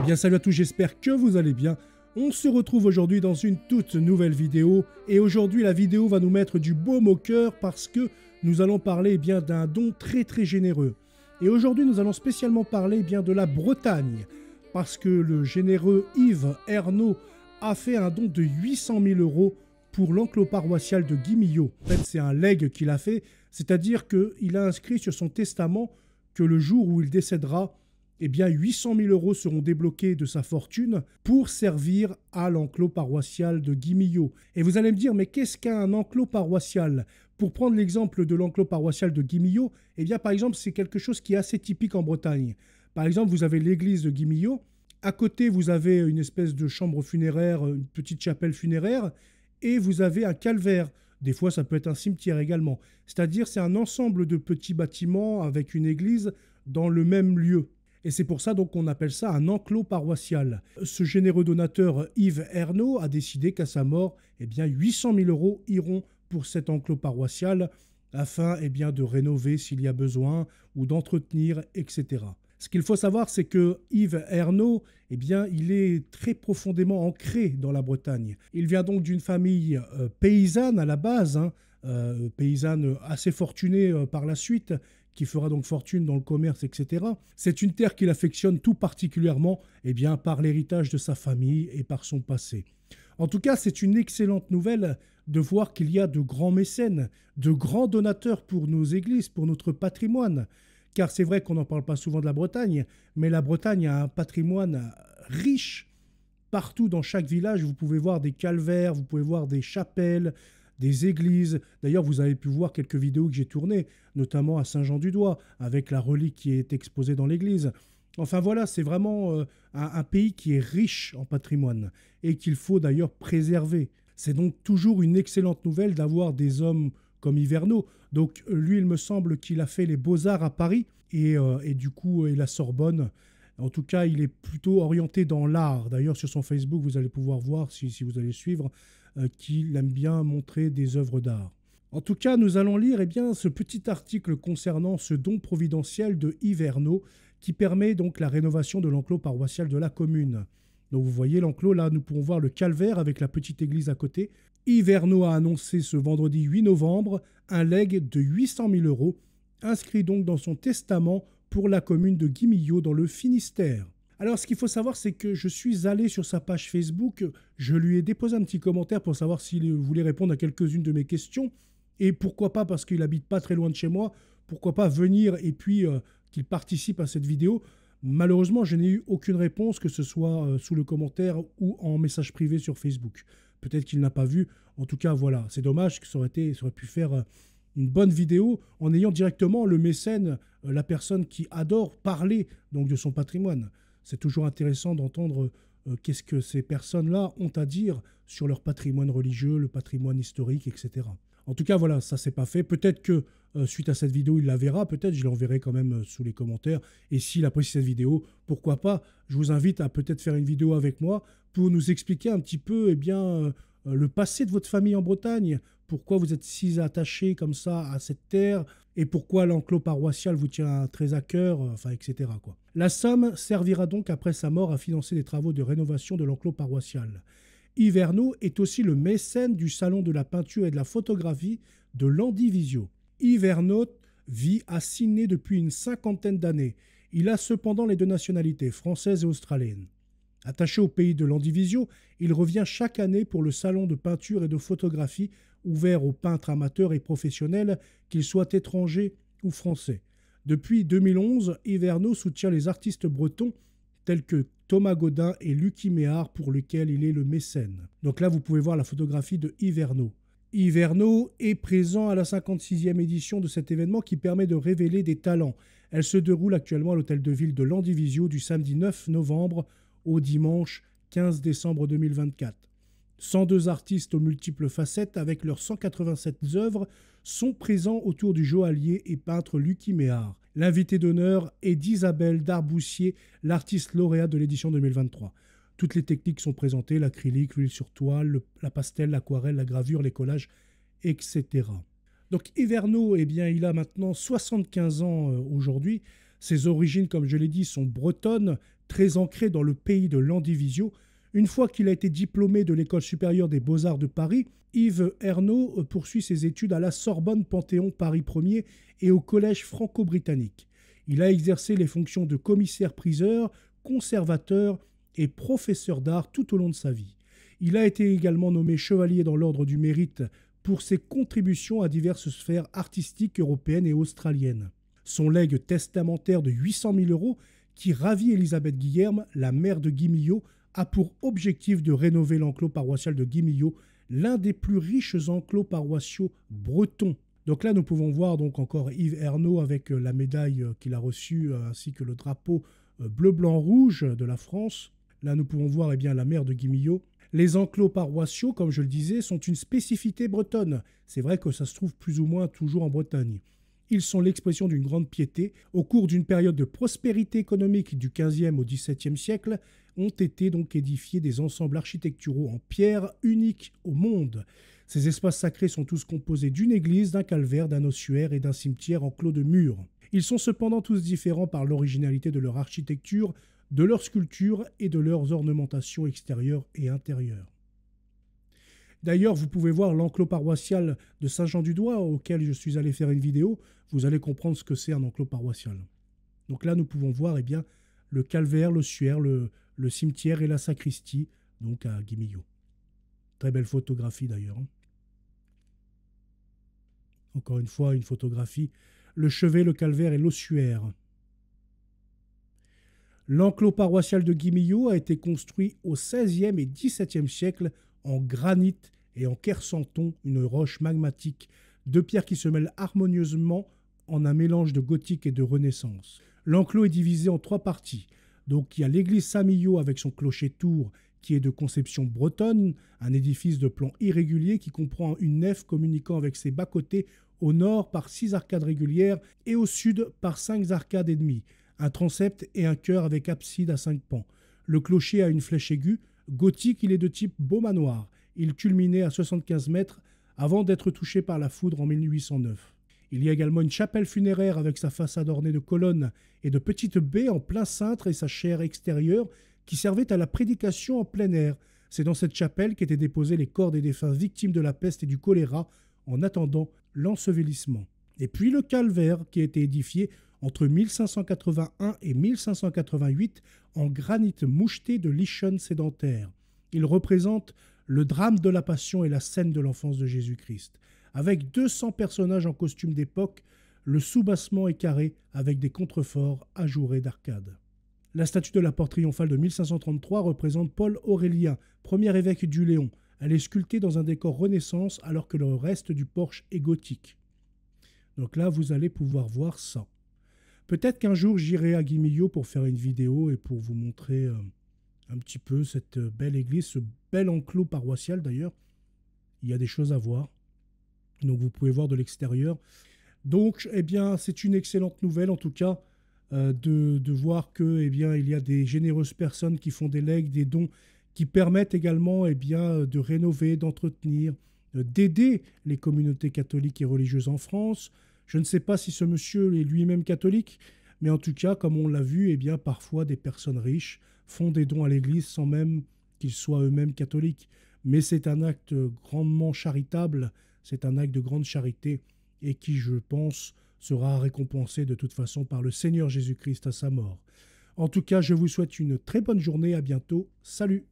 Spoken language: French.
bien salut à tous, j'espère que vous allez bien. On se retrouve aujourd'hui dans une toute nouvelle vidéo. Et aujourd'hui la vidéo va nous mettre du baume au cœur parce que nous allons parler d'un don très généreux. Et aujourd'hui nous allons spécialement parler de la Bretagne. Parce que le généreux Yves Ernaud a fait un don de 800 000 € pour l'enclos paroissial de Guimillot. En fait c'est un legs qu'il a fait, c'est-à-dire qu'il a inscrit sur son testament que le jour où il décédera, 800 000 € seront débloqués de sa fortune pour servir à l'enclos paroissial de Guimillot. Et vous allez me dire, mais qu'est-ce qu'un enclos paroissial? Pour prendre l'exemple de l'enclos paroissial de Guimillot, par exemple, c'est quelque chose qui est assez typique en Bretagne. Par exemple, vous avez l'église de Guimillot. À côté, vous avez une espèce de chambre funéraire, une petite chapelle funéraire, et vous avez un calvaire. Des fois, ça peut être un cimetière également. C'est-à-dire, c'est un ensemble de petits bâtiments avec une église dans le même lieu. Et c'est pour ça donc qu'on appelle ça un enclos paroissial. Ce généreux donateur Yves Ernaud a décidé qu'à sa mort, 800 000 € iront pour cet enclos paroissial afin de rénover s'il y a besoin ou d'entretenir, etc. Ce qu'il faut savoir, c'est que Yves Ernaud, il est très profondément ancré dans la Bretagne. Il vient donc d'une famille paysanne à la base, paysanne assez fortunée par la suite, qui fera donc fortune dans le commerce, etc. C'est une terre qu'il affectionne tout particulièrement par l'héritage de sa famille et par son passé. En tout cas, c'est une excellente nouvelle de voir qu'il y a de grands mécènes, de grands donateurs pour nos églises, pour notre patrimoine. Car c'est vrai qu'on n'en parle pas souvent de la Bretagne, mais la Bretagne a un patrimoine riche. Partout dans chaque village, vous pouvez voir des calvaires, vous pouvez voir des chapelles, des églises. D'ailleurs, vous avez pu voir quelques vidéos que j'ai tournées, notamment à Saint-Jean-du-Doigt, avec la relique qui est exposée dans l'église. Enfin voilà, c'est vraiment un pays qui est riche en patrimoine et qu'il faut d'ailleurs préserver. C'est donc toujours une excellente nouvelle d'avoir des hommes comme Yves Ernaud. Donc lui, il me semble qu'il a fait les Beaux-Arts à Paris et du coup et la Sorbonne. En tout cas, il est plutôt orienté dans l'art. D'ailleurs, sur son Facebook, vous allez pouvoir voir, si vous allez suivre, qu'il aime bien montrer des œuvres d'art. En tout cas, nous allons lire ce petit article concernant ce don providentiel de Yves Ernaud qui permet donc la rénovation de l'enclos paroissial de la commune. Donc vous voyez l'enclos, là nous pourrons voir le calvaire avec la petite église à côté. Yves Ernaud a annoncé ce vendredi 8 novembre un legs de 800 000 €, inscrit donc dans son testament pour la commune de Guimillot dans le Finistère. Alors, ce qu'il faut savoir, c'est que je suis allé sur sa page Facebook, je lui ai déposé un petit commentaire pour savoir s'il voulait répondre à quelques-unes de mes questions, et pourquoi pas, parce qu'il habite pas très loin de chez moi, pourquoi pas venir et puis qu'il participe à cette vidéo. Malheureusement, je n'ai eu aucune réponse, que ce soit sous le commentaire ou en message privé sur Facebook. Peut-être qu'il n'a pas vu. En tout cas, voilà, c'est dommage que ça aurait pu faire une bonne vidéo en ayant directement le mécène, la personne qui adore parler donc de son patrimoine. C'est toujours intéressant d'entendre qu'est-ce que ces personnes-là ont à dire sur leur patrimoine religieux, le patrimoine historique, etc. En tout cas, voilà, ça c'est pas fait. Peut-être que suite à cette vidéo, il la verra. Peut-être je l'enverrai quand même sous les commentaires. Et s'il apprécie cette vidéo, pourquoi pas, je vous invite à peut-être faire une vidéo avec moi pour nous expliquer un petit peu le passé de votre famille en Bretagne. Pourquoi vous êtes si attaché comme ça à cette terre et pourquoi l'enclos paroissial vous tient très à cœur, etc. quoi. La somme servira donc après sa mort à financer des travaux de rénovation de l'enclos paroissial. Yves Ernaud est aussi le mécène du Salon de la peinture et de la photographie de Landivisio. Yves Ernaud vit à Sydney depuis une 50aine d'années. Il a cependant les deux nationalités, française et australienne. Attaché au pays de Landivisio, il revient chaque année pour le salon de peinture et de photographie ouvert aux peintres amateurs et professionnels, qu'ils soient étrangers ou français. Depuis 2011, Yves Ernaud soutient les artistes bretons tels que Thomas Godin et Lucky Méhard, pour lesquels il est le mécène. Donc là, vous pouvez voir la photographie de Yves Ernaud. Yves Ernaud est présent à la 56e édition de cet événement qui permet de révéler des talents. Elle se déroule actuellement à l'hôtel de ville de Landivisio du samedi 9 novembre au dimanche 15 décembre 2024. 102 artistes aux multiples facettes avec leurs 187 œuvres sont présents autour du joaillier et peintre Lucky Méhard. L'invité d'honneur est d'Isabelle Darboussier, l'artiste lauréat de l'édition 2023. Toutes les techniques sont présentées, l'acrylique, l'huile sur toile, la pastel, l'aquarelle, la gravure, les collages, etc. Donc Yves Ernaud, il a maintenant 75 ans aujourd'hui. Ses origines, comme je l'ai dit, sont bretonnes, Très ancré dans le pays de Landivisiau, une fois qu'il a été diplômé de l'École supérieure des beaux-arts de Paris, Yves Ernaud poursuit ses études à la Sorbonne Panthéon Paris 1er et au Collège franco-britannique. Il a exercé les fonctions de commissaire-priseur, conservateur et professeur d'art tout au long de sa vie. Il a été également nommé chevalier dans l'Ordre du Mérite pour ses contributions à diverses sphères artistiques européennes et australiennes. Son legs testamentaire de 800 000 €, qui ravit Élisabeth Guillerme, la mère de Guy Millot, a pour objectif de rénover l'enclos paroissial de Guy Millot, l'un des plus riches enclos paroissiaux bretons. Donc là, nous pouvons voir donc encore Yves Ernaud avec la médaille qu'il a reçue, ainsi que le drapeau bleu, blanc, rouge de la France. Là, nous pouvons voir la mère de Guy Millot. Les enclos paroissiaux, comme je le disais, sont une spécificité bretonne. C'est vrai que ça se trouve plus ou moins toujours en Bretagne. Ils sont l'expression d'une grande piété. Au cours d'une période de prospérité économique du XVe au XVIIe siècle, ont été donc édifiés des ensembles architecturaux en pierre uniques au monde. Ces espaces sacrés sont tous composés d'une église, d'un calvaire, d'un ossuaire et d'un cimetière enclos de murs. Ils sont cependant tous différents par l'originalité de leur architecture, de leurs sculptures et de leurs ornementations extérieures et intérieures. D'ailleurs, vous pouvez voir l'enclos paroissial de Saint-Jean-du-Doigt, auquel je suis allé faire une vidéo. Vous allez comprendre ce que c'est un enclos paroissial. Donc là, nous pouvons voir le calvaire, l'ossuaire, le cimetière et la sacristie, donc à Guy Millot. Très belle photographie d'ailleurs. Encore une fois, une photographie. Le chevet, le calvaire et l'ossuaire. L'enclos paroissial de Guy Millot a été construit au XVIe et XVIIe siècle en granit et en kersanton, une roche magmatique, deux pierres qui se mêlent harmonieusement en un mélange de gothique et de renaissance. L'enclos est divisé en trois parties. Donc il y a l'église Saint-Millot avec son clocher-tour qui est de conception bretonne, un édifice de plan irrégulier qui comprend une nef communiquant avec ses bas-côtés au nord par 6 arcades régulières et au sud par 5 arcades et demie, un transept et un chœur avec abside à 5 pans. Le clocher a une flèche aiguë. Gothique, il est de type beau manoir. Il culminait à 75 mètres avant d'être touché par la foudre en 1809. Il y a également une chapelle funéraire avec sa façade ornée de colonnes et de petites baies en plein cintre et sa chaire extérieure qui servait à la prédication en plein air. C'est dans cette chapelle qu'étaient déposés les corps des défunts victimes de la peste et du choléra en attendant l'ensevelissement. Et puis le calvaire qui a été édifié entre 1581 et 1588 en granit moucheté de Lichon sédentaire. Il représente le drame de la Passion et la scène de l'enfance de Jésus-Christ. Avec 200 personnages en costume d'époque, le soubassement est carré avec des contreforts ajourés d'arcades. La statue de la porte triomphale de 1533 représente Paul Aurélien, premier évêque du Léon. Elle est sculptée dans un décor Renaissance alors que le reste du porche est gothique. Donc là, vous allez pouvoir voir ça. Peut-être qu'un jour, j'irai à Guy Millot pour faire une vidéo et pour vous montrer un petit peu cette belle église, ce bel enclos paroissial d'ailleurs. Il y a des choses à voir. Donc vous pouvez voir de l'extérieur. Donc, c'est une excellente nouvelle en tout cas de voir que, il y a des généreuses personnes qui font des legs, des dons, qui permettent également de rénover, d'entretenir, d'aider les communautés catholiques et religieuses en France. Je ne sais pas si ce monsieur est lui-même catholique, mais en tout cas, comme on l'a vu, parfois des personnes riches font des dons à l'Église sans même qu'ils soient eux-mêmes catholiques. Mais c'est un acte grandement charitable, c'est un acte de grande charité et qui, je pense, sera récompensé de toute façon par le Seigneur Jésus-Christ à sa mort. En tout cas, je vous souhaite une très bonne journée, à bientôt, salut!